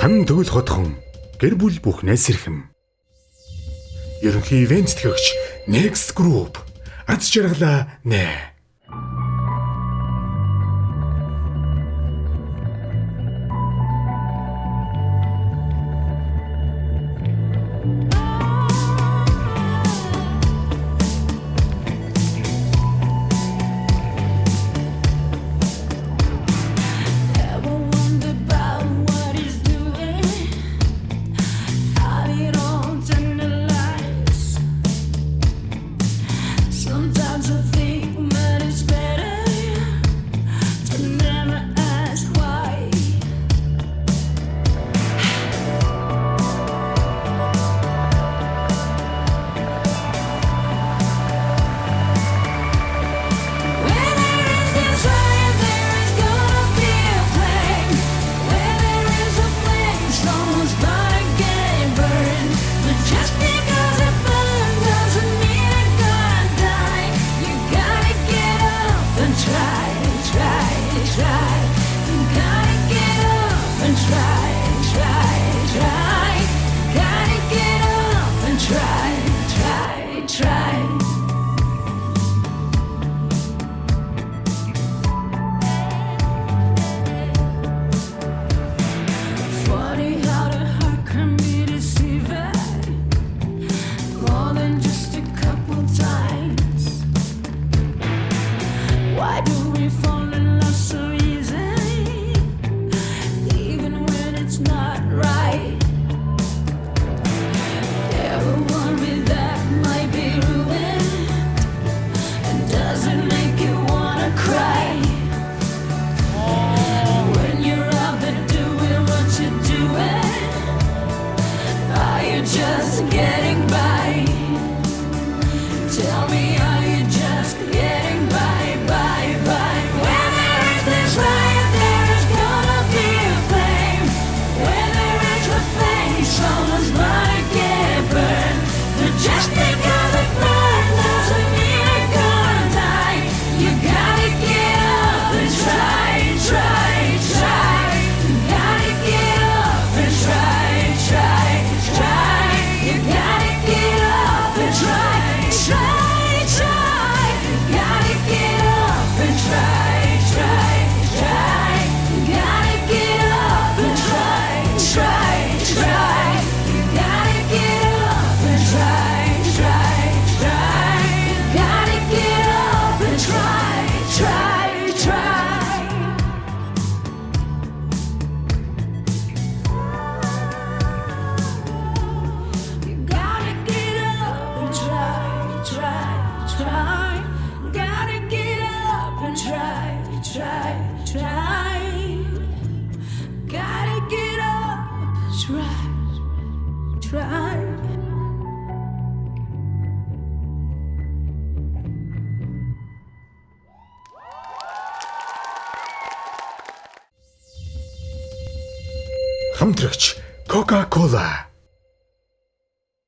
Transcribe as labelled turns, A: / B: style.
A: Хан төгөл хотхон гэр бүл бүх найс хэрхэм. Ерөнхий ивент тэтгэгч Next Group аз жаргалаа нэ.
B: Sometimes I think that it's better to never ask why. Where there is desire, there is gonna be a flame. Where there is a flame, someone's gonna get burned. But just because it burns doesn't mean it's gonna die. You gotta get up and try, try, try. You gotta get up and try, try, try. Gotta get up and try, try, try. Funny how the heart can be deceiving more than just a couple times. Why do we fall in love so easy, even when it's not right? Ever worry that might be ruined, and does it make you wanna cry? When you're out there doing what you're doing, are you just getting by? Tell me, are you just getting by, by, by? When there is desire, there is gonna be a flame. When there is a flame, someone's gonna get burned. But just because it burns doesn't mean it's gonna die. You gotta get up and try, try, try. You gotta get up and try, try, try. You gotta get up and try, try, try. You gotta get up and try, try, try. You gotta get up and try, try, try. You gotta get up and try, try, try. You gotta get up and try, try, try. You gotta get up and try, try, try. Gotta get up and try, try, try. Gotta get up and try, try.
A: Хамтрагч Coca-Cola.